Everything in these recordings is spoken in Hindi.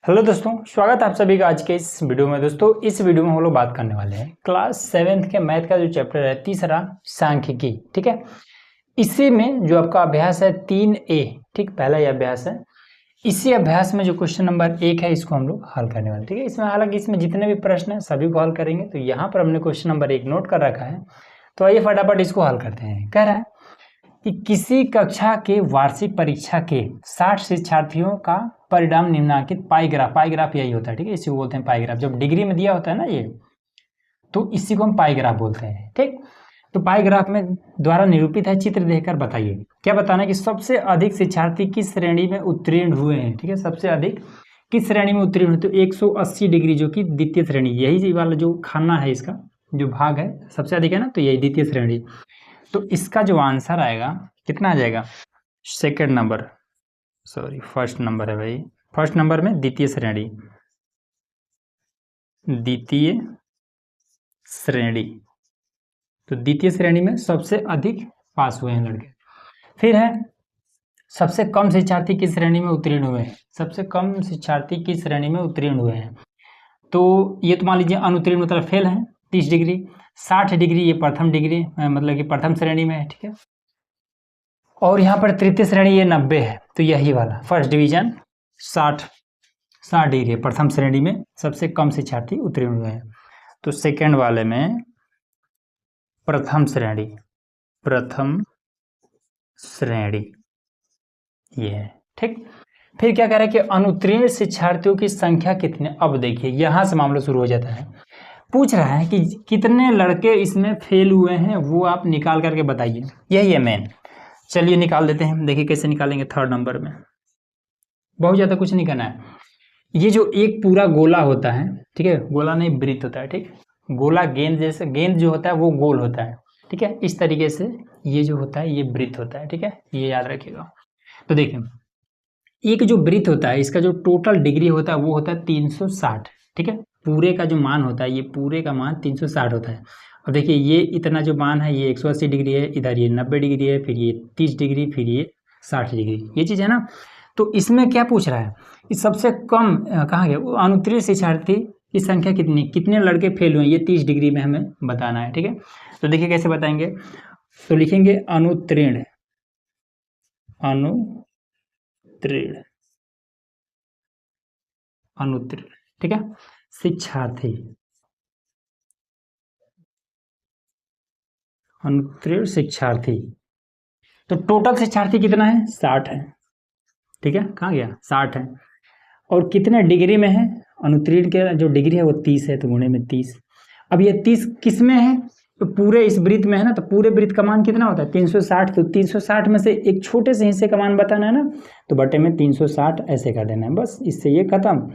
हेलो दोस्तों, स्वागत है आप सभी का आज के इस वीडियो में। दोस्तों, इस वीडियो में हम लोग बात करने वाले हैं क्लास 7th के मैथ का जो चैप्टर है तीसरा सांख्यिकी। ठीक है, इसी में जो आपका अभ्यास है 3A, ठीक, पहला ये अभ्यास है। इसी अभ्यास में जो क्वेश्चन नंबर 1 है इसको हम लोग हल करने वाले। ठीक है, इसमें हालांकि इसमें जितने भी प्रश्न हैं सभी को हल करेंगे। तो यहाँ पर हमने क्वेश्चन नंबर 1 नोट कर रखा है, तो आइए फटाफट इसको हल करते हैं। कह रहा है कि किसी कक्षा के वार्षिक परीक्षा के 60 शिक्षार्थियों का परिणाम निम्नलिखित पाई ग्राफ यही होता है। ठीक है, इसी को बोलते हैं पाई ग्राफ। जब डिग्री में दिया होता है ना ये, तो इसी को हम पाई ग्राफ बोलते हैं। ठीक, तो पाई ग्राफ में द्वारा निरूपित है, चित्र देखकर बताइए। क्या बताना है कि सबसे अधिक शिक्षार्थी किस श्रेणी में उत्तीर्ण हुए हैं। ठीक है, सबसे अधिक किस श्रेणी में उत्तीर्ण हुए, तो 180 डिग्री जो कि द्वितीय श्रेणी, यही वाला जो खाना है इसका जो भाग है सबसे अधिक है ना, तो यही द्वितीय श्रेणी। तो इसका जो आंसर आएगा कितना आ जाएगा, second number, sorry first number है भाई, फर्स्ट नंबर में द्वितीय श्रेणी, द्वितीय श्रेणी। तो द्वितीय श्रेणी में सबसे अधिक पास हुए हैं लड़के। फिर है सबसे कम शिक्षार्थी किस श्रेणी में उत्तीर्ण हुए हैं, सबसे कम शिक्षार्थी किस श्रेणी में उत्तीर्ण हुए हैं। तो ये तो मान लीजिए अनुत्तीर्ण मतलब फेल है 30 डिग्री, 60 डिग्री ये प्रथम डिग्री मतलब कि प्रथम श्रेणी में है। ठीक है, और यहाँ पर तृतीय श्रेणी ये 90 है, तो यही वाला फर्स्ट डिवीजन 60 डिग्री है, प्रथम श्रेणी में सबसे कम शिक्षार्थी उत्तीर्ण हुए हैं। तो सेकंड वाले में प्रथम श्रेणी ये है। ठीक, फिर क्या कह रहा है कि अनुत्तीर्ण शिक्षार्थियों की संख्या कितने। अब देखिए यहां से मामला शुरू हो जाता है। पूछ रहा है कि कितने लड़के इसमें फेल हुए हैं, वो आप निकाल करके बताइए। यही है मेन। चलिए निकाल देते हैं, देखिए कैसे निकालेंगे। थर्ड नंबर में बहुत ज़्यादा कुछ नहीं करना है। ये जो एक पूरा गोला होता है, ठीक है, गोला नहीं वृत्त होता है। ठीक, गोला गेंद जैसे, गेंद जो होता है वो गोल होता है। ठीक है, इस तरीके से ये जो होता है ये वृत्त होता है। ठीक है, ये याद रखिएगा। तो देखिए एक जो वृत्त होता है इसका जो टोटल डिग्री होता है वो होता है 360। ठीक है, पूरे का जो मान होता है, ये पूरे का मान 360 होता है। अब देखिए ये इतना जो मान है ये 180 डिग्री है, इधर ये 90 डिग्री है, फिर ये 30 डिग्री, फिर ये 60 डिग्री, ये चीज़ है ना। तो इसमें क्या पूछ रहा है कि सबसे कम कहाँ गया, अनुत्तीर्ण शिक्षार्थी की संख्या कितनी, कितने लड़के फेल हुए, ये 30 डिग्री में हमें बताना है। ठीक है, तो देखिए कैसे बताएंगे। तो लिखेंगे अनुत्तीर्ण ठीक है, शिक्षार्थी, अनुत्तीर्ण शिक्षार्थी। तो टोटल शिक्षार्थी कितना है, 60 है। ठीक है, कहाँ गया, 60 है। और कितने डिग्री में है, अनुत्तीर्ण के जो डिग्री है वो 30 है, तो गुणे में 30। अब ये 30 किस में है, तो पूरे इस वृत्त में है ना, तो पूरे वृत्त का मान कितना होता है 360। तो 360 में से एक छोटे से हिस्से का मान बताना है ना, तो बटे में 360 ऐसे कर देना है, बस इससे ये खत्म।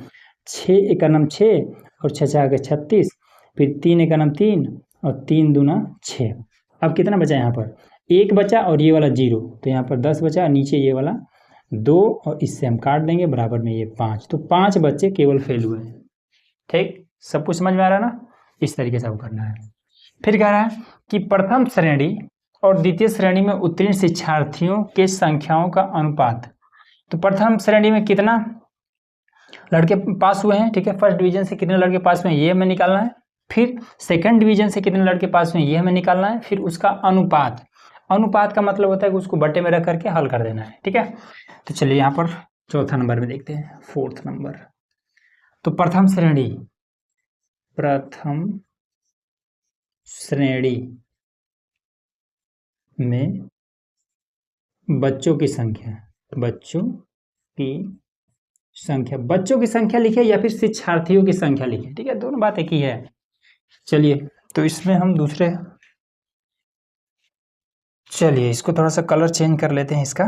6 एकनम 6 और 6 6 36, फिर 3 एकनम 3 और 3 दूना 6। अब कितना बचा यहाँ पर, 1 बचा और ये वाला 0, तो यहाँ पर 10 बचा, नीचे ये वाला 2 और इससे हम काट देंगे, बराबर में ये 5। तो 5 बच्चे केवल फेल हुए हैं। ठीक, सब कुछ समझ में आ रहा है ना, इस तरीके से अब करना है। फिर कह रहा है कि प्रथम श्रेणी और द्वितीय श्रेणी में उत्तीर्ण शिक्षार्थियों के संख्याओं का अनुपात। तो प्रथम श्रेणी में कितना लड़के पास हुए हैं, ठीक है, फर्स्ट डिवीजन से कितने लड़के पास हुए हैं ये हमें निकालना है। फिर सेकंड डिवीजन से कितने लड़के पास हुए हैं ये हमें निकालना है। फिर उसका अनुपात, अनुपात का मतलब होता है कि उसको बट्टे में रख करके हल कर देना है। ठीक है, तो चलिए यहाँ पर चौथा नंबर में देखते हैं, फोर्थ नंबर। तो प्रथम श्रेणी में बच्चों की संख्या लिखे या फिर शिक्षार्थियों की संख्या लिखे। ठीक है, दोनों बात एक ही है। चलिए तो इसमें हम चलिए इसको थोड़ा सा कलर चेंज कर लेते हैं इसका।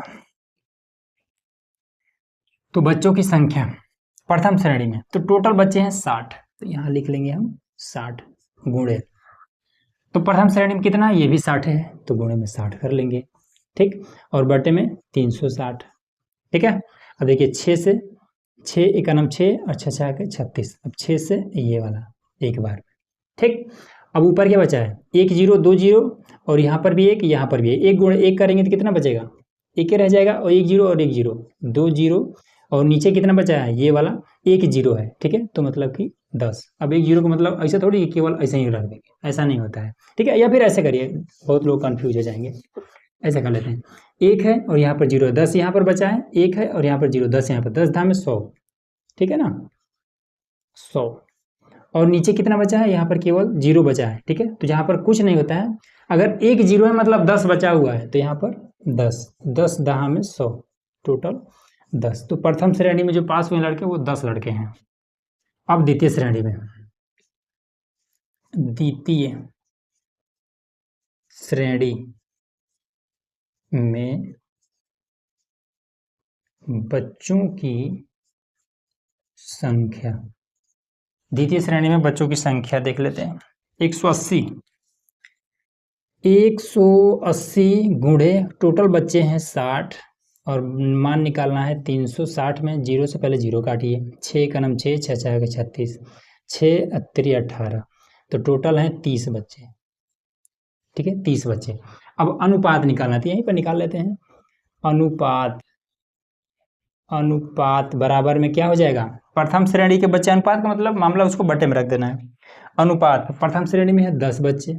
तो बच्चों की संख्या प्रथम श्रेणी में, तो टोटल बच्चे हैं 60, तो यहाँ लिख लेंगे हम 60 गुणे, तो प्रथम श्रेणी में कितना, ये भी 60 है, तो गुणे में 60 कर लेंगे। ठीक, और बटे में 360। ठीक है, अब देखिए 6 से 6 एकनम 6 और 6 6 के 36, अब 6 से ये वाला एक बार। ठीक, अब ऊपर क्या बचा है, 1 0 2 0 और यहाँ पर भी एक, यहाँ पर भी एक गुणे एक करेंगे तो कितना बचेगा, एक ही रह जाएगा, और 1 0 और 1 0 2 0 और नीचे कितना बचा है, ये वाला एक जीरो है, ठीक है, तो मतलब कि 10। अब एक जीरो का मतलब ऐसे थोड़ी केवल ऐसे ही रख देंगे, ऐसा नहीं होता है, ठीक है। या फिर ऐसे करिए, बहुत लोग कंफ्यूज हो जाएंगे, ऐसे कर लेते हैं, एक है और यहाँ पर जीरो, 10 यहाँ पर बचा है, एक है और यहाँ पर जीरो, 10 यहाँ पर, 10 धाम में 100, ठीक है ना, 100। और नीचे कितना बचा है, यहाँ पर केवल जीरो बचा है, ठीक है। तो यहाँ पर कुछ नहीं होता है, अगर एक जीरो है मतलब 10 बचा हुआ है, तो यहाँ पर 10, 10 दहा में 100, टोटल 10। तो प्रथम श्रेणी में जो पास हुए लड़के वो 10 लड़के हैं। अब द्वितीय श्रेणी में, द्वितीय श्रेणी में बच्चों की संख्या, द्वितीय श्रेणी में बच्चों की संख्या देख लेते हैं, 180, 180 गुणे टोटल बच्चे हैं 60, और मान निकालना है 360 में जीरो से पहले जीरो काटिए, 6 का नम 6, 6 6 36, 6 अत्तरी 18, तो टोटल है 30 बच्चे, ठीक है, 30 बच्चे। अब अनुपात निकालना था, यहीं पर निकाल लेते हैं, अनुपात, अनुपात बराबर में क्या हो जाएगा, प्रथम श्रेणी के बच्चे, अनुपात का मतलब मामला उसको बटे में रख देना है। अनुपात प्रथम श्रेणी में है 10 बच्चे,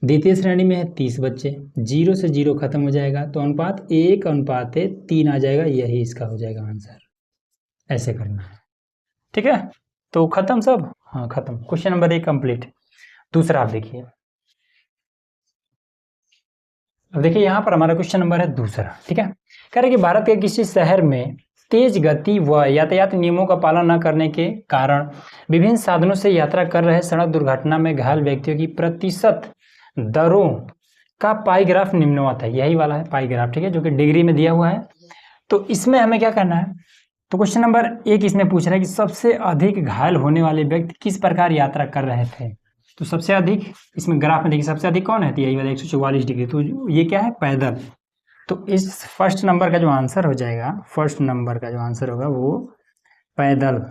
द्वितीय श्रेणी में है 30 बच्चे, जीरो से जीरो खत्म हो जाएगा, तो अनुपात 1:3 आ जाएगा, यही इसका हो जाएगा आंसर। ऐसे करना है, ठीक है। तो खत्म सब, हाँ खत्म, क्वेश्चन नंबर 1 कंप्लीट। दूसरा आप देखिए, अब देखिए यहाँ पर हमारा क्वेश्चन नंबर है दूसरा, ठीक है। कह रहे कि भारत के किसी शहर में तेज गति व यातायात नियमों का पालन न करने के कारण विभिन्न साधनों से यात्रा कर रहे सड़क दुर्घटना में घायल व्यक्तियों की प्रतिशत दरों का पाई ग्राफ निम्नवत है, यही वाला है पाई ग्राफ, ठीक है, जो कि डिग्री में दिया हुआ है। तो इसमें हमें क्या करना है, तो क्वेश्चन नंबर 1 इसमें पूछ रहा है कि सबसे अधिक घायल होने वाले व्यक्ति किस प्रकार यात्रा कर रहे थे। तो सबसे अधिक इसमें ग्राफ में देखिए, सबसे अधिक कौन है, तो यही वाला 144 डिग्री, तो ये क्या है, पैदल। तो इस फर्स्ट नंबर का जो आंसर हो जाएगा, फर्स्ट नंबर का जो आंसर होगा वो पैदल,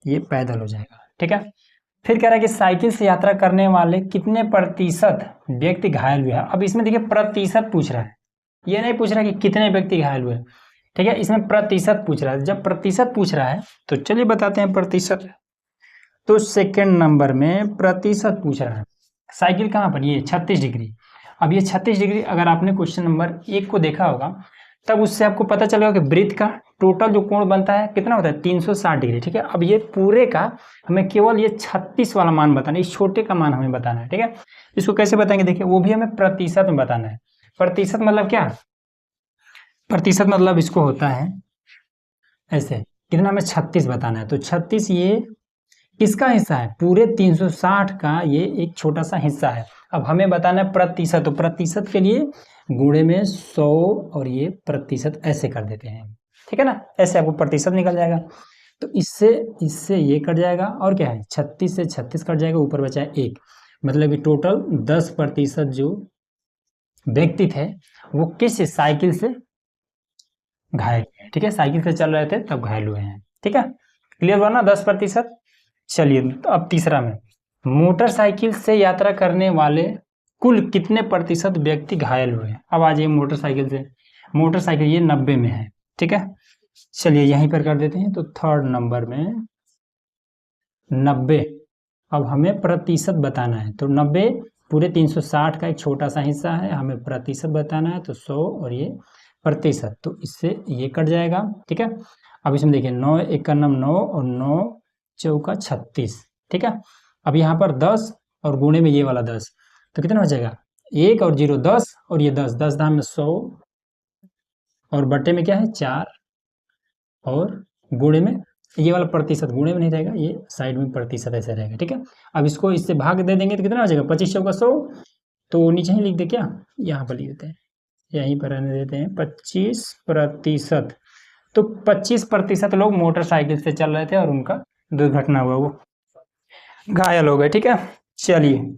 ये पैदल हो जाएगा, ठीक है। फिर कह रहा है कि साइकिल से यात्रा करने वाले कितने प्रतिशत व्यक्ति घायल हुए। अब इसमें देखिए प्रतिशत पूछ रहा है, ये नहीं पूछ रहा है कि कितने व्यक्ति घायल हुए, ठीक है, इसमें प्रतिशत पूछ रहा है। जब प्रतिशत पूछ रहा है तो चलिए बताते हैं प्रतिशत। तो सेकंड नंबर में प्रतिशत पूछ रहा है, साइकिल कहाँ पर, ये 36 डिग्री। अब ये 36 डिग्री अगर आपने क्वेश्चन नंबर 1 को देखा होगा, तब उससे आपको पता चलेगा कि वृत्त का टोटल जो कोण बनता है कितना होता है, 360 डिग्री, ठीक है। अब ये पूरे का हमें केवल ये 36 वाला मान बताना है, इस छोटे का मान हमें बताना है, ठीक है। इसको कैसे बताएंगे, देखिए वो भी हमें प्रतिशत में बताना है। प्रतिशत मतलब क्या, प्रतिशत मतलब इसको होता है ऐसे, कितना हमें 36 बताना है, तो 36 ये किसका हिस्सा है, पूरे 360 का ये एक छोटा सा हिस्सा है। अब हमें बताना है प्रतिशत, तो प्रतिशत के लिए गुणे में 100 और ये प्रतिशत ऐसे कर देते हैं, ठीक है ना, ऐसे आपको प्रतिशत निकल जाएगा। तो इससे इससे ये कट जाएगा, और क्या है, 36 से 36 कट जाएगा, ऊपर बचा है 1, मतलब कि टोटल 10% जो व्यक्ति थे वो किस साइकिल से घायल हुए, ठीक है, साइकिल से चल रहे थे तब घायल हुए हैं, ठीक है, क्लियर हुआ ना, 10%। चलिए तो अब तीसरा में, मोटरसाइकिल से यात्रा करने वाले कुल कितने प्रतिशत व्यक्ति घायल हुए। अब आ जाइए मोटरसाइकिल से, मोटरसाइकिल ये 90 में है, ठीक है, चलिए यहीं पर कर देते हैं। तो थर्ड नंबर में 90, अब हमें प्रतिशत बताना है, तो 90 पूरे 360 का एक छोटा सा हिस्सा है, हमें प्रतिशत बताना है, तो 100 और ये प्रतिशत, तो इससे ये कट जाएगा, ठीक है। अब इसमें देखिए 9 1 का नाम 9 और 9 चौका 36, ठीक है। अब यहाँ पर 10 और गुणे में ये वाला 10, तो कितना हो जाएगा, 1 और 0 10 और ये 10, 10 दाम में 100 और बटे में क्या है 4 और गुणे में ये वाला प्रतिशत, गुणे में नहीं रहेगा, ये साइड में प्रतिशत ऐसे रहेगा, ठीक है। अब इसको इससे भाग दे देंगे तो कितना हो जाएगा, 25 चौका 100, तो नीचे ही लिख दे, क्या यहाँ पर लिख देते हैं, यहीं पर रहने देते हैं 25%। तो 25% लोग मोटरसाइकिल से चल रहे थे और उनका दुर्घटना हुआ, वो घायल हो गए, ठीक है। चलिए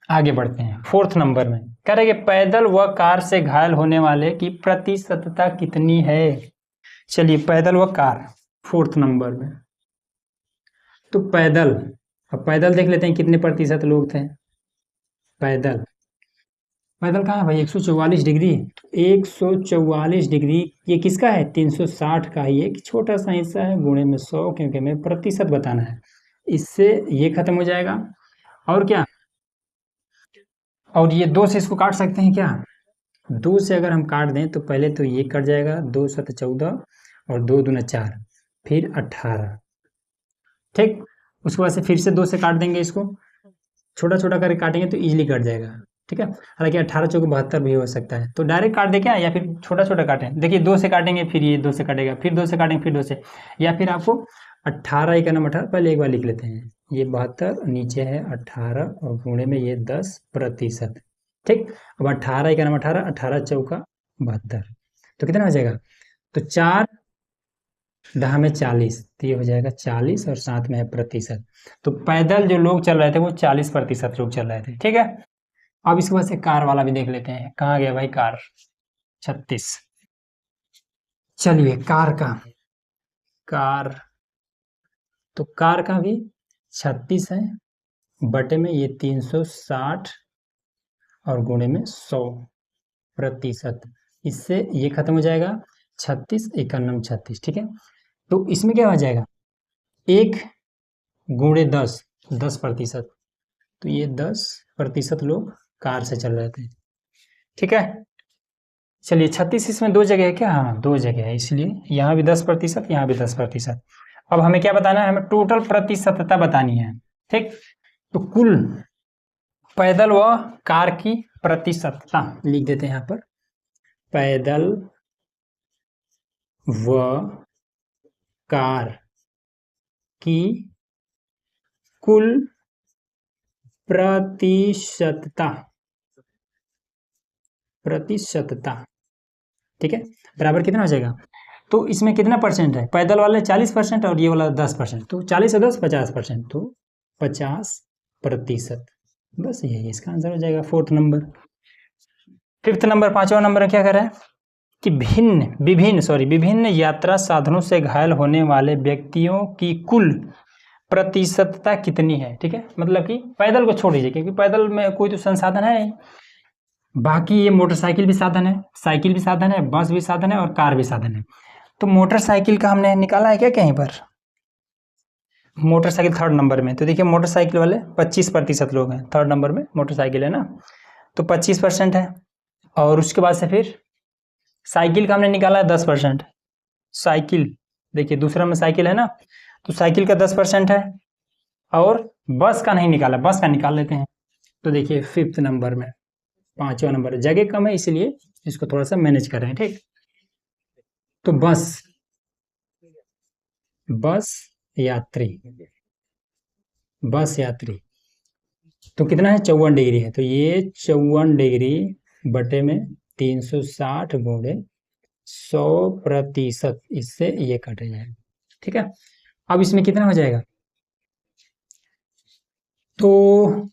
आगे बढ़ते हैं, फोर्थ नंबर में कह रहे कि पैदल व कार से घायल होने वाले की प्रतिशतता कितनी है। चलिए पैदल व कार, फोर्थ नंबर में, तो पैदल, अब पैदल देख लेते हैं कितने प्रतिशत लोग थे पैदल, पैदल कहाँ है भाई, 144 डिग्री। 144 डिग्री ये किसका है, 360 का ही एक छोटा सा हिस्सा है, गुणे में 100, क्योंकि हमें प्रतिशत बताना है। इससे ये खत्म हो जाएगा। और क्या, और ये 2 से इसको काट सकते हैं क्या, 2 से अगर हम काट दें तो पहले तो ये कट जाएगा, 2 7 14 और 2 दूना 4, फिर 18। ठीक, उसके बाद से फिर से 2 से काट देंगे, इसको छोटा छोटा करके काटेंगे तो इजीली कट जाएगा। ठीक है, हालांकि 18 चौक 72 भी हो सकता है, तो डायरेक्ट काट दे क्या, या फिर छोटा छोटा काटें। देखिए 2 से काटेंगे, फिर ये 2 से काटेगा, फिर 2 से काटेंगे, फिर 2 से, या फिर आपको 18 एक नंबर 18 पहले एक बार लिख लेते हैं, ये 72 नीचे है 18 और गुणे में ये 10%। ठीक, अब 18 एक नंबर 18, 18 चौका 72, तो कितना हो जाएगा, तो 4 10 में 40, तो ये हो जाएगा 40 और साथ में है प्रतिशत। तो पैदल जो लोग चल रहे थे वो 40% लोग चल रहे थे। ठीक है, अब इसके बाद से कार वाला भी देख लेते हैं, कहाँ गया भाई कार, 36। चलिए कार का, कार, तो कार का भी 36 है, बटे में ये 360 और गुणे में 100%। इससे ये खत्म हो जाएगा, 36 इक्यानम 36। ठीक है, तो इसमें क्या हो जाएगा, 1 गुणे 10, 10%, तो ये 10% लोग कार से चल रहे थे। ठीक है, चलिए 36 इसमें 2 जगह है क्या, हाँ 2 जगह है, इसलिए यहाँ भी 10%, यहाँ भी 10%। अब हमें क्या बताना है, हमें टोटल प्रतिशतता बतानी है। ठीक, तो कुल पैदल व कार की प्रतिशतता लिख देते हैं यहाँ पर, पैदल व कार की कुल प्रतिशतता, प्रतिशतता। ठीक है, बराबर कितना हो जाएगा, तो इसमें कितना परसेंट है, पैदल वाले 40% और ये वाला 10%, तो 40 और 10 50%, तो 50%। बस यही इसका आंसर हो जाएगा, 4th नंबर। 5th नंबर, 5वां नंबर क्या कर रहा है कि विभिन्न यात्रा साधनों से घायल होने वाले व्यक्तियों की कुल प्रतिशतता कितनी है। ठीक है, मतलब कि पैदल को छोड़ दीजिए, क्योंकि पैदल में कोई तो संसाधन है नहीं, बाकी ये मोटरसाइकिल भी साधन है, साइकिल भी साधन है, बस भी साधन है और कार भी साधन है। तो मोटरसाइकिल का हमने निकाला है क्या कहीं पर, मोटरसाइकिल 3rd नंबर में, तो देखिए मोटरसाइकिल वाले 25% लोग हैं, 3rd नंबर में मोटरसाइकिल है ना, तो 25% है। और उसके बाद से फिर साइकिल का हमने निकाला है 10%, साइकिल देखिए दूसरा में साइकिल है ना, तो साइकिल का 10% है। और बस का नहीं निकाला, बस का निकाल लेते हैं, तो देखिए 5th नंबर में, 5वां नंबर, जगह कम है इसलिए इसको थोड़ा सा मैनेज कर रहे हैं। ठीक, तो बस यात्री, बस यात्री तो कितना है, 54 डिग्री है, तो ये 54 डिग्री बटे में 360 गुणे 100%, इससे ये कट जाएगा। ठीक है, अब इसमें कितना हो जाएगा, तो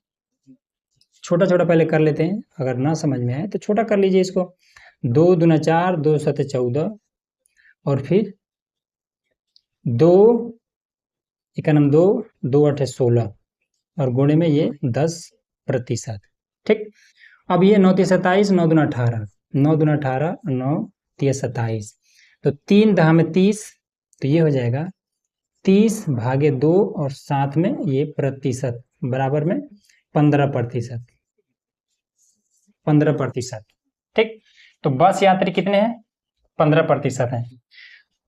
छोटा छोटा पहले कर लेते हैं, अगर ना समझ में आए तो छोटा कर लीजिए इसको, 2 दूना 4, 2 7 14 और फिर 2 इक्यानम 2, 2 8 16 और गुणे में ये 10%। ठीक, अब ये 9 3 27, 9 दूना 18, 9 दूना 18, 9 3 27, तो 3 10 में 30, तो ये हो जाएगा 30 भागे 2 और साथ में ये प्रतिशत बराबर में 15%, 15%। ठीक, तो बस यात्री कितने हैं, 15% हैं।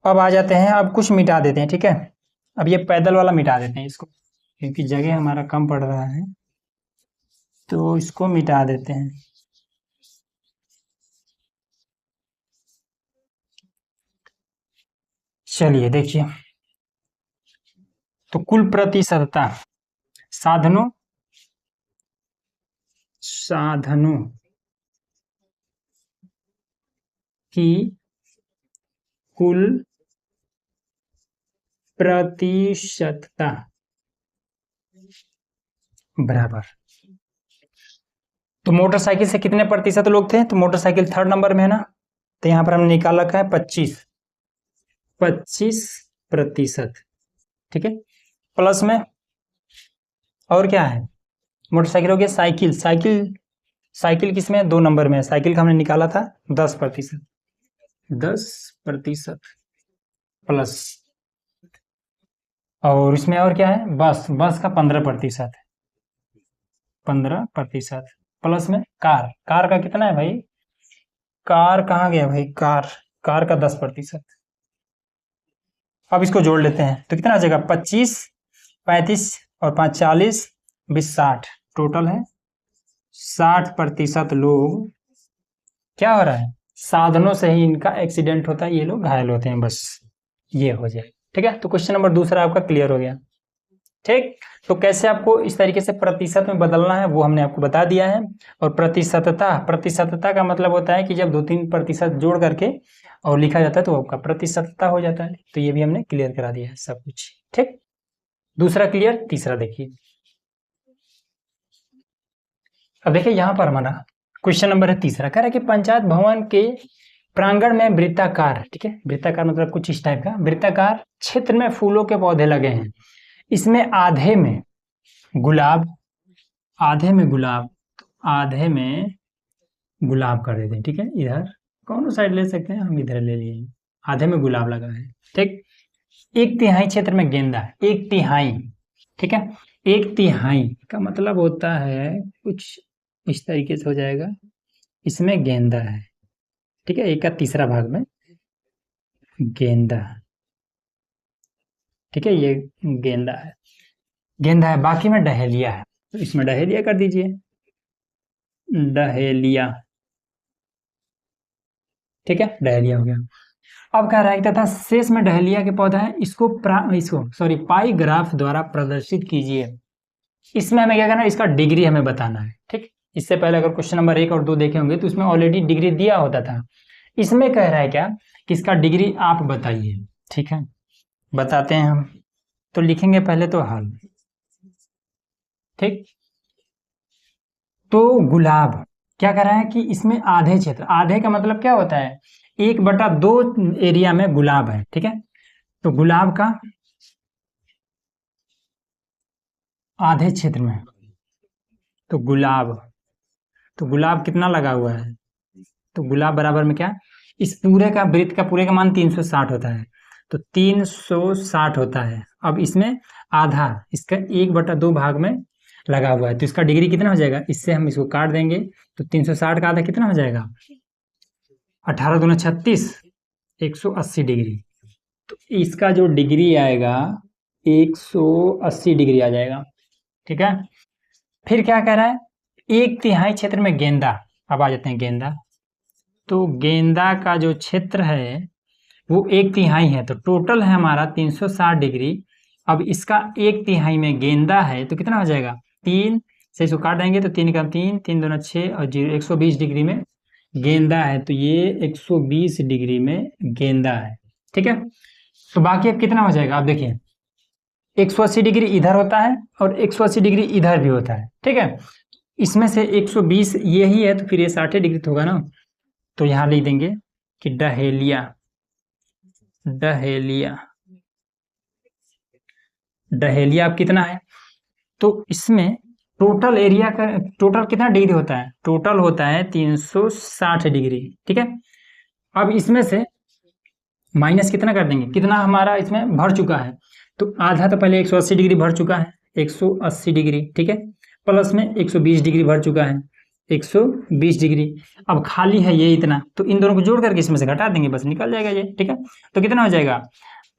अब आ जाते हैं, अब कुछ मिटा देते हैं। ठीक है, अब ये पैदल वाला मिटा देते हैं इसको, क्योंकि जगह हमारा कम पड़ रहा है, तो इसको मिटा देते हैं। चलिए देखिए, तो कुल प्रतिशतता साधनों साधनों की कुल प्रतिशतता बराबर, तो मोटरसाइकिल से कितने प्रतिशत लोग थे, तो मोटरसाइकिल 3rd नंबर में है ना, तो यहाँ पर हमने निकाल रखा है 25%। ठीक है, प्लस में और क्या है, मोटरसाइकिल हो गया, साइकिल साइकिल किस में है? 2 नंबर में है। साइकिल का हमने निकाला था 10%, 10% प्लस, और इसमें और क्या है? बस, बस का 15%, 15% प्लस में कार, कार का कितना है भाई? कार कहाँ गया भाई? कार, कार का 10%। अब इसको जोड़ लेते हैं तो कितना आ जाएगा? 25, 35 और 5 40, 20 60, टोटल है 60% लोग क्या हो रहा है? साधनों से ही इनका एक्सीडेंट होता है, ये लोग घायल होते हैं, बस ये हो जाए। ठीक है, तो क्वेश्चन नंबर दूसरा आपका क्लियर हो गया। ठीक, तो कैसे आपको इस तरीके से प्रतिशत में बदलना है वो हमने आपको बता दिया है। और प्रतिशतता, प्रतिशतता का मतलब होता है कि जब 2-3% जोड़ करके और लिखा जाता है तो आपका प्रतिशतता हो जाता है। तो ये भी हमने क्लियर करा दिया है सब कुछ। ठीक, दूसरा क्लियर। तीसरा देखिए, अब देखिए यहाँ पर हमारा क्वेश्चन नंबर है तीसरा, कह रहा है कि पंचायत भवन के प्रांगण में वृत्ताकार, ठीक है, वृत्ताकार मतलब कुछ इस टाइप का, वृत्ताकार क्षेत्र में फूलों के पौधे लगे हैं। इसमें आधे में गुलाब, आधे में गुलाब, तो आधे में गुलाब कर देते हैं। ठीक है, इधर कौन साइड ले सकते हैं, हम इधर ले लिए, आधे में गुलाब लगा है। ठीक, 1/3 क्षेत्र में गेंदा है, 1/3। ठीक है, 1/3 का मतलब होता है कुछ इस तरीके से हो जाएगा, इसमें गेंदा है। ठीक है, 1/3 भाग में गेंदा, ठीक है, ये गेंदा है, गेंदा है, बाकी में डहेलिया है, तो इसमें डहेलिया कर दीजिए, डहेलिया। ठीक है, डहेलिया हो गया। अब कह रहा है तथा शेष में डहेलिया के पौधा है, इसको पाई ग्राफ द्वारा प्रदर्शित कीजिए। इसमें हमें क्या करना है? इसका डिग्री हमें बताना है। ठीक, इससे पहले अगर क्वेश्चन नंबर 1 और 2 देखे होंगे तो इसमें ऑलरेडी डिग्री दिया होता था। इसमें कह रहा है क्या कि इसका डिग्री आप बताइए। ठीक है, बताते हैं हम, तो लिखेंगे पहले तो हल। ठीक, तो गुलाब क्या कर रहा है कि इसमें आधे क्षेत्र, आधे का मतलब क्या होता है? 1/2 एरिया में गुलाब है। ठीक है, तो गुलाब का आधे क्षेत्र में, तो गुलाब कितना लगा हुआ है? तो गुलाब बराबर में क्या, इस पूरे का वृत्त का पूरे का मान 360 होता है, तो 360 होता है। अब इसमें आधा, इसका 1/2 भाग में लगा हुआ है, तो इसका डिग्री कितना हो जाएगा? इससे हम इसको काट देंगे तो 360 का आधा कितना हो जाएगा? 18 दूना 36, 180 डिग्री। तो इसका जो डिग्री आएगा 180 डिग्री आ जाएगा। ठीक है, फिर क्या कह रहा है? 1/3 क्षेत्र में गेंदा, अब आ जाते हैं गेंदा, तो गेंदा का जो क्षेत्र है वो 1/3 है, तो टोटल है हमारा 360 डिग्री। अब इसका 1/3 में गेंदा है तो कितना हो जाएगा? 3 से इसको काट देंगे तो 3 का 3, 3 दूना 6 और 0, 120 डिग्री में गेंदा है, तो ये 120 डिग्री में गेंदा है। ठीक है, तो बाकी अब कितना हो जाएगा? आप देखिए 180 डिग्री इधर होता है और 180 डिग्री इधर भी होता है। ठीक है, इसमें से 120 यही है, तो फिर ये 60 डिग्री तो होगा ना, तो यहाँ लिख देंगे कि डहेलिया, डहेलिया, डहेलिया अब कितना है? तो इसमें टोटल एरिया का टोटल कितना डिग्री होता है? टोटल होता है 360 डिग्री। ठीक है, अब इसमें से माइनस कितना कर देंगे? कितना हमारा इसमें भर चुका है? तो आधा तो पहले 180 डिग्री भर चुका है, 180 डिग्री। ठीक है, प्लस में 120 डिग्री भर चुका है, 120 डिग्री। अब खाली है ये इतना, तो इन दोनों को जोड़ करके इसमें से घटा देंगे, बस निकल जाएगा ये। ठीक है, तो कितना हो जाएगा?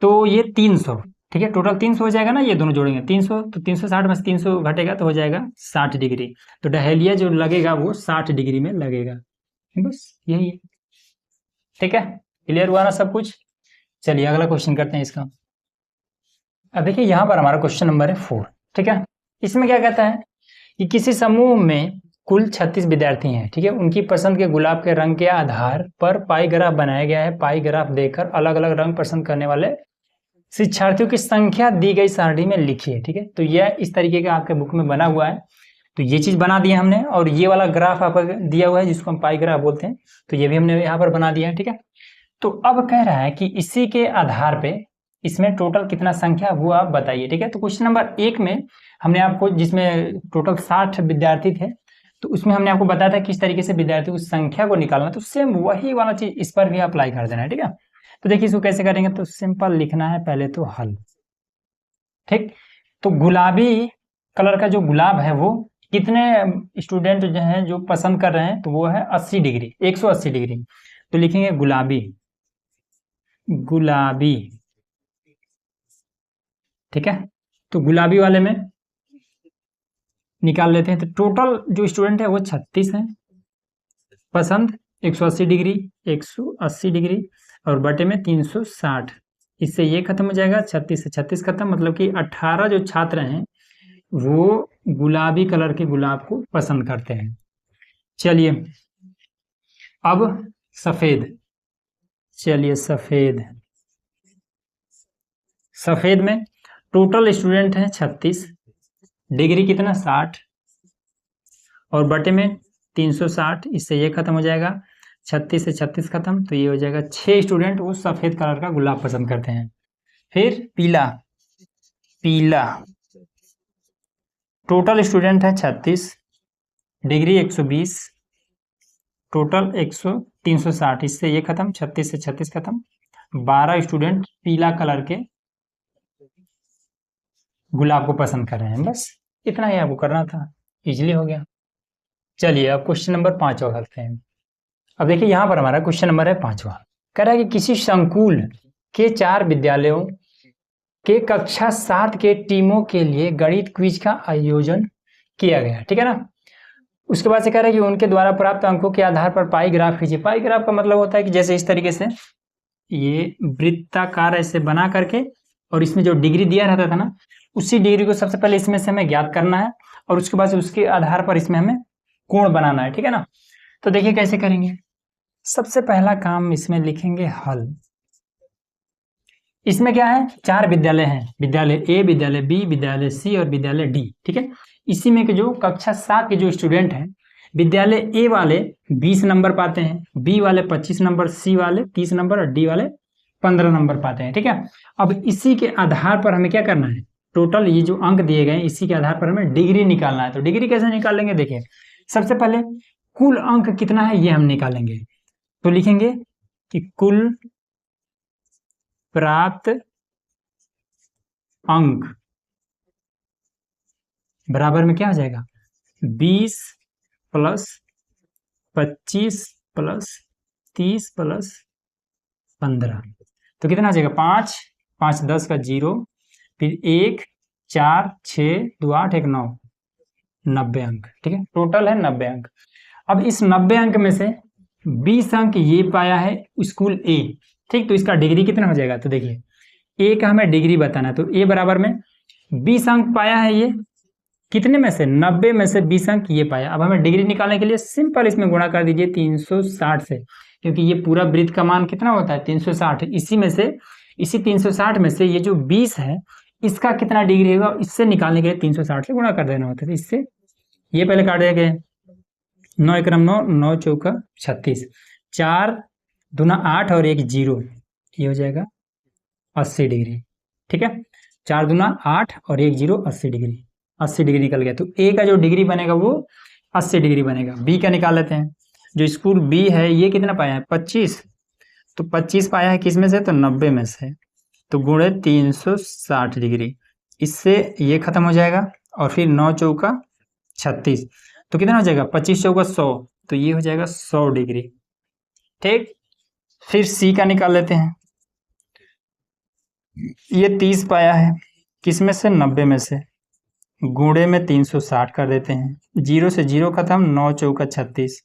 तो ये 300। ठीक है, टोटल 300 हो जाएगा ना, ये दोनों जोड़ेंगे 300, तो 360 में से 300 घटेगा तो हो जाएगा 60 डिग्री। तो डहेलिया जो लगेगा वो 60 डिग्री में लगेगा, बस यही है। ठीक है, क्लियर हुआ ना सब कुछ? चलिए अगला क्वेश्चन करते हैं इसका। अब देखिए यहाँ पर हमारा क्वेश्चन नंबर है 4। ठीक है, इसमें क्या कहता है कि किसी समूह में कुल 36 विद्यार्थी हैं। ठीक है, उनकी पसंद के गुलाब के रंग के आधार पर पाई ग्राफ बनाया गया है। पाई ग्राफ देखकर अलग अलग रंग पसंद करने वाले शिक्षार्थियों की संख्या दी गई सारणी में लिखिए। ठीक है, तो यह इस तरीके का आपके बुक में बना हुआ है, तो ये चीज बना दिया हमने, और ये वाला ग्राफ आपको दिया हुआ है जिसको हम पाई ग्राफ बोलते हैं, तो ये भी हमने यहाँ पर बना दिया है। ठीक है, तो अब कह रहा है कि इसी के आधार पे इसमें टोटल कितना संख्या वो आप बताइए। ठीक है, तो क्वेश्चन नंबर 1 में हमने आपको, जिसमें टोटल 60 विद्यार्थी थे, तो उसमें हमने आपको बताया था किस तरीके से विद्यार्थियों की संख्या को निकालना, तो सेम वही वाला चीज इस पर भी अप्लाई कर देना है, ठीक है। तो देखिए इसको कैसे करेंगे, तो सिंपल लिखना है पहले तो हल, ठीक। तो गुलाबी कलर का जो गुलाब है वो कितने स्टूडेंट जो है जो पसंद कर रहे हैं, तो वो है 80 डिग्री, 180 डिग्री। तो लिखेंगे गुलाबी, गुलाबी, ठीक है। तो गुलाबी वाले में निकाल लेते हैं, तो टोटल जो स्टूडेंट है वो 36 है, पसंद 180 डिग्री, 180 डिग्री और बटे में 360, इससे ये खत्म हो जाएगा, 36 से 36 खत्म, मतलब कि 18 जो छात्र हैं वो गुलाबी कलर के गुलाब को पसंद करते हैं। चलिए अब सफेद, चलिए सफेद, सफेद में टोटल स्टूडेंट है 36, डिग्री कितना 60 और बटे में 360, इससे ये खत्म हो जाएगा, 36 से 36 खत्म, तो ये हो जाएगा 6 स्टूडेंट वो सफेद कलर का गुलाब पसंद करते हैं। फिर पीला, पीला टोटल स्टूडेंट है 36, डिग्री 120, टोटल 360, इससे ये खत्म, 36 से 36 खत्म, 12 स्टूडेंट पीला कलर के गुलाब को पसंद कर रहे हैं। बस इतना ही आपको करना था, इजीली हो गया। चलिए अब क्वेश्चन नंबर 5 करते हैं। अब देखिए यहाँ पर हमारा क्वेश्चन नंबर है 5, कह रहा है कि किसी संकुल के 4 विद्यालयों के कक्षा 7 के टीमों के लिए गणित क्विज का आयोजन किया गया, ठीक है ना। उसके बाद से कह रहा है कि उनके द्वारा प्राप्त अंकों के आधार पर पाई ग्राफ कीजिए। पाई ग्राफ का मतलब होता है कि जैसे इस तरीके से ये वृत्ताकार ऐसे बना करके, और इसमें जो डिग्री दिया रहता था ना, उसी डिग्री को सबसे पहले इसमें से हमें ज्ञात करना है और उसके बाद उसके आधार पर इसमें हमें कोण बनाना है, ठीक है ना। तो देखिए कैसे करेंगे। सबसे पहला काम इसमें लिखेंगे हल। इसमें क्या है, 4 विद्यालय हैं, विद्यालय ए, विद्यालय बी, विद्यालय सी और विद्यालय डी, ठीक है। इसी में के जो कक्षा 7 के जो स्टूडेंट हैं, विद्यालय ए वाले 20 नंबर पाते हैं, बी वाले 25 नंबर, सी वाले 30 नंबर और डी वाले 15 नंबर पाते हैं, ठीक है। अब इसी के आधार पर हमें क्या करना है, टोटल ये जो अंक दिए गए इसी के आधार पर हमें डिग्री निकालना है। तो डिग्री कैसे निकालेंगे, देखिए सबसे पहले कुल अंक कितना है ये हम निकालेंगे। तो लिखेंगे कि कुल प्राप्त अंक बराबर में क्या हो जाएगा, 20 प्लस 25 प्लस 30 प्लस 15, तो कितना आ जाएगा 5, 5 10 का 0, फिर 1 4 6 2 8 1 9, 90 अंक, ठीक है। टोटल है 90 अंक। अब इस 90 अंक में से 20 अंक ये पाया है स्कूल ए, ठीक। तो इसका डिग्री कितना हो जाएगा, तो देखिए ए का हमें डिग्री बताना है, तो ए बराबर में 20 अंक पाया है ये, कितने में से 90 में से 20 अंक ये पाया। अब हमें डिग्री निकालने के लिए सिंपल इसमें गुणा कर दीजिए 360 से, क्योंकि ये पूरा वृत्त का मान कितना होता है 360, इसी में से, इसी 360 में से ये जो 20 है इसका कितना डिग्री होगा, इससे निकालने के लिए 360 से गुणा कर देना होता है। इससे ये पहले काट दिया गया, 9 एकम 9, 9 चौका 36, 4 दूना 8 और 1 0, ये हो जाएगा 80 डिग्री, ठीक है। 4 दूना 8 और 1 0, 80 डिग्री, 80 डिग्री निकल गया। तो ए का जो डिग्री बनेगा वो 80 डिग्री बनेगा। बी का निकाल लेते हैं, जो स्कूल बी है ये कितना पाया है 25, तो 25 पाया है किस में से, तो 90 में से, तो गुणे 360 डिग्री, इससे ये खत्म हो जाएगा और फिर 9 चौका 36, तो कितना हो जाएगा 25 चौका 100, तो ये हो जाएगा 100 डिग्री, ठीक। फिर सी का निकाल लेते हैं, ये 30 पाया है किस में से, 90 में से, गुणे में 360 कर देते हैं, 0 से 0 खत्म, 9 चौका 36,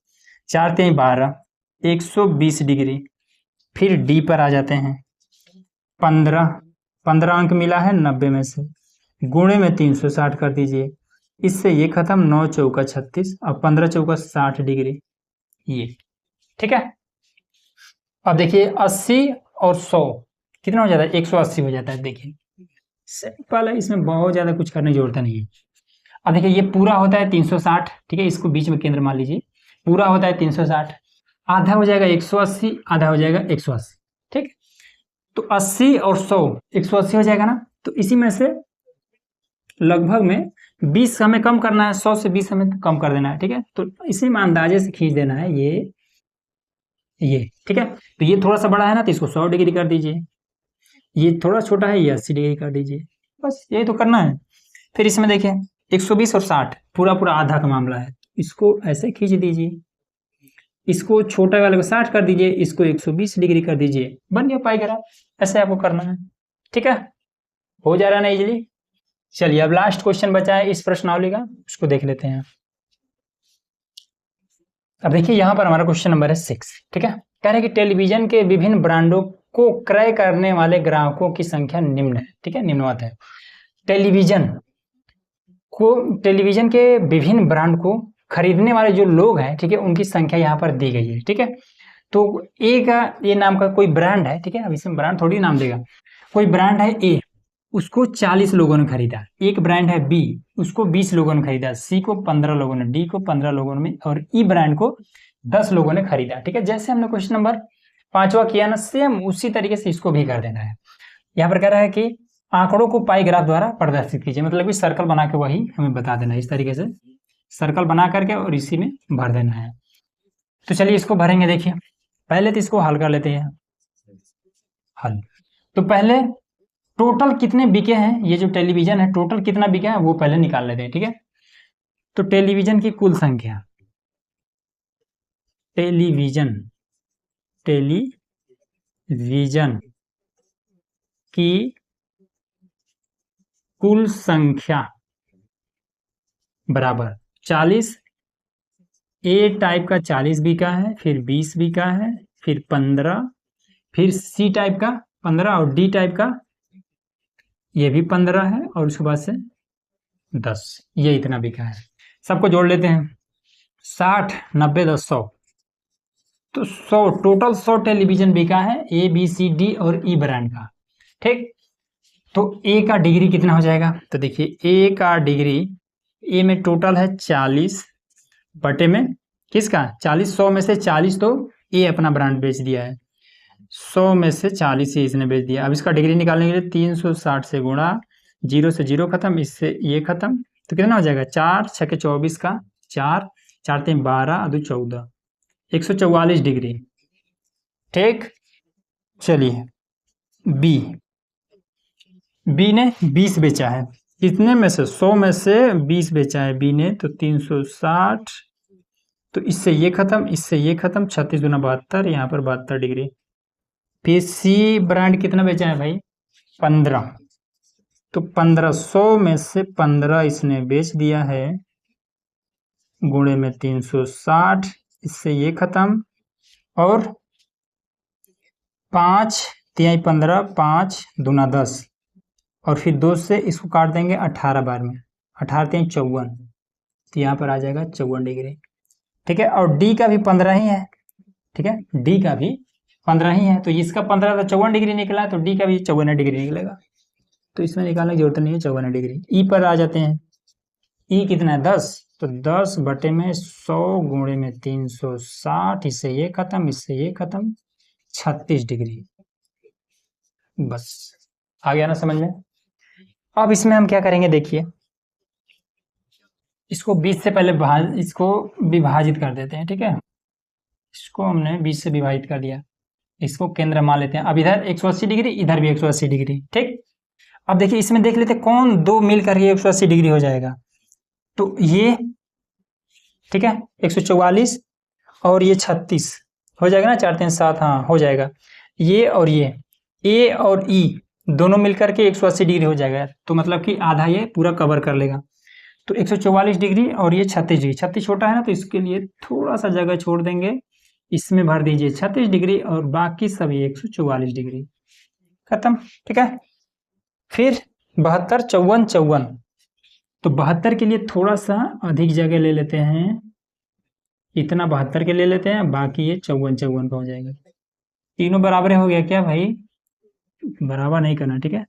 4 3 12, 120 डिग्री। फिर डी पर आ जाते हैं, 15 अंक मिला है 90 में से, गुणे में 360 कर दीजिए, इससे ये खत्म, 9 चौका 36 और 15 चौका 60 डिग्री, ये ठीक है। अब देखिए 80 और 100 कितना हो जाता है, 180 हो जाता है। देखिए सिंपल है, इसमें बहुत ज्यादा कुछ करने की जरूरत नहीं है। अब देखिए ये पूरा होता है 360, ठीक है, इसको बीच में केंद्र मान लीजिए, पूरा होता है 360, आधा हो जाएगा 180, आधा हो जाएगा 180, ठीक। तो 80 और 100 180 हो जाएगा ना, तो इसी में से लगभग में 20 हमें कम करना है, 100 से 20 हमें कम कर देना है, ठीक है। तो इसी में अंदाजे से खींच देना है ये, ठीक है। तो ये थोड़ा सा बड़ा है ना, तो इसको 100 डिग्री कर दीजिए, ये थोड़ा छोटा है, ये 80 डिग्री कर दीजिए, बस यही तो करना है। फिर इसमें देखिए 120 और 60 पूरा पूरा आधा का मामला है, इसको ऐसे खींच दीजिए, इसको छोटा वाले को 60 कर दीजिए, इसको 120 डिग्री कर दीजिए, बन गया पाई ग्राफ। ऐसे आपको करना है, ठीक है। हो जा रहा है ना इजीली। चलिए अब लास्ट क्वेश्चन बचा है इस प्रश्नावली का, उसको देख लेते हैं। अब देखिए यहाँ पर हमारा क्वेश्चन नंबर है 6, ठीक है। कह रहे हैं कि टेलीविजन के विभिन्न ब्रांडों को क्रय करने वाले ग्राहकों की संख्या निम्न है, ठीक है, निम्नवत है। टेलीविजन के विभिन्न ब्रांड को खरीदने वाले जो लोग हैं, ठीक है, उनकी संख्या यहाँ पर दी गई है, ठीक है। तो ए का, ए नाम का कोई ब्रांड है, ठीक है, अब इसमें ब्रांड थोड़ी नाम देगा, कोई ब्रांड है ए, उसको 40 लोगों ने खरीदा। एक ब्रांड है बी, उसको 20 लोगों ने खरीदा, सी को 15 लोगों ने, डी को 15 लोगों ने, और ई ब्रांड को 10 लोगों ने खरीदा, ठीक है। जैसे हमने क्वेश्चन नंबर 5वां किया ना, सेम उसी तरीके से इसको भी कर देना है। यहाँ पर कह रहा है कि आंकड़ों को पाई ग्राफ द्वारा प्रदर्शित कीजिए, मतलब कि सर्कल बना के वही हमें बता देना है, इस तरीके से सर्कल बना करके और इसी में भर देना है। तो चलिए इसको भरेंगे। देखिए पहले तो इसको हल कर लेते हैं, हल। तो पहले टोटल कितने बिके हैं, ये जो टेलीविजन है टोटल कितना बिका है वो पहले निकाल लेते हैं, ठीक है। तो टेलीविजन की कुल संख्या, टेलीविजन की कुल संख्या बराबर 40, ए टाइप का 40 बिका है, फिर 20 बिका है, फिर 15, फिर सी टाइप का 15, और डी टाइप का ये भी 15 है, और उसके बाद से 10, ये इतना बिका है। सबको जोड़ लेते हैं, 60, 90, 10, 100, तो 100 टोटल 100 टेलीविजन बिका है ए बी सी डी और ई ब्रांड का, ठीक। तो ए का डिग्री कितना हो जाएगा, तो देखिए ए का डिग्री, ए में टोटल है 40 बटे में किसका 40, 100 में से 40 तो ए अपना ब्रांड बेच दिया है, 100 में से 40 ही इसने बेच दिया। अब इसका डिग्री निकालने के लिए 360 से गुणा, 0 से 0 खत्म, इससे ये खत्म, तो कितना हो जाएगा 4 6 24 का 4, 4 3 12 2 14, 144 डिग्री, ठीक। चलिए बी ने 20 बेचा है, कितने में से 100 में से 20 बेचा है बी ने, तो 360, तो इससे ये खत्म, इससे ये खत्म, 36 दूना 72, यहाँ पर 72 डिग्री। फिर सी ब्रांड कितना बेचा है भाई 15, तो 1500 में से 15 इसने बेच दिया है, गुणे में 360, इससे ये खत्म, और 5 3 15, 5 दूना 10, और फिर 2 से इसको काट देंगे 18 बार में, 18 3 54, तो यहाँ पर आ जाएगा 54 डिग्री, ठीक है। और डी का भी 15 ही है, ठीक है, डी का भी 15 ही है, तो इसका 15 तो 54 डिग्री निकला, तो डी का भी 54 डिग्री निकलेगा, तो इसमें निकालने की जरूरत नहीं है 54 डिग्री। ई पर आ जाते हैं, ई कितना है 10, तो 10 बटे में 100 गुणे में 360, इससे ये खत्म, इससे ये खत्म, 36 डिग्री, बस आ गया ना समझ में। अब इसमें हम क्या करेंगे, देखिए इसको 20 से पहले इसको विभाजित कर देते हैं, ठीक है। इसको हमने 20 से विभाजित कर दिया, इसको केंद्र मान लेते हैं। अब इधर 180 डिग्री, इधर भी 180 डिग्री, ठीक। अब देखिए इसमें देख लेते हैं कौन दो मिल करके 180 डिग्री हो जाएगा, तो ये ठीक है 144 और ये 36 हो जाएगा ना, 4 3 7, हाँ हो जाएगा। ये और ये ए और ई दोनों मिलकर के 180 डिग्री हो जाएगा, तो मतलब कि आधा ये पूरा कवर कर लेगा। तो 144 डिग्री और ये 36 डिग्री, 36 छोटा है ना, तो इसके लिए थोड़ा सा जगह छोड़ देंगे, इसमें भर दीजिए 36 डिग्री और बाकी सभी 144 डिग्री, खत्म, ठीक है। फिर 72 54 54, तो 72 के लिए थोड़ा सा अधिक जगह ले लेते हैं, इतना 72 के ले लेते हैं, बाकी ये 54 54 का हो जाएगा। तीनों बराबर हो गया क्या भाई, बराबर नहीं करना, ठीक है,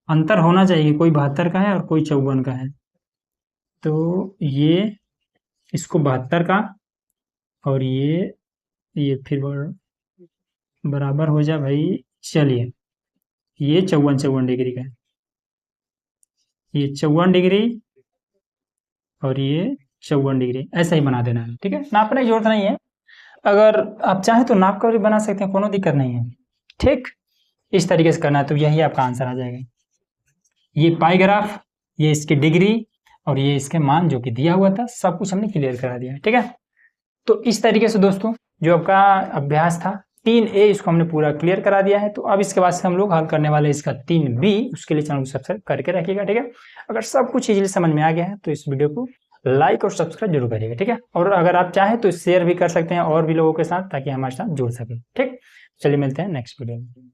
अंतर होना चाहिए, कोई 72 का है और कोई 54 का है, तो ये इसको 72 का और ये फिर बराबर हो जाए भाई। चलिए ये 54 54 डिग्री का है, ये 54 डिग्री और ये 54 डिग्री, ऐसा ही बना देना है। ठीक है, नापने की जरूरत नहीं है, अगर आप चाहें तो नाप कर भी बना सकते हैं, कोनो दिक्कत नहीं है। ठीक, इस तरीके से करना है, तो यही आपका आंसर आ जाएगा। ये पाई ग्राफ, ये इसकी डिग्री और ये इसके मान जो कि दिया हुआ था, सब कुछ हमने क्लियर करा दिया। ठीक है, तो इस तरीके से दोस्तों जो आपका अभ्यास था 3A, इसको हमने पूरा क्लियर करा दिया है। तो अब इसके बाद से हम लोग हल करने वाले इसका 3B, उसके लिए चैनल को सब्सक्राइब करके रखिएगा। ठीक है, अगर सब कुछ इजीली समझ में आ गया है तो इस वीडियो को लाइक और सब्सक्राइब जरूर करिएगा। ठीक है, और अगर आप चाहें तो शेयर भी कर सकते हैं और भी लोगों के साथ, ताकि हमारे साथ जुड़ सके। ठीक, चलिए मिलते हैं नेक्स्ट वीडियो में।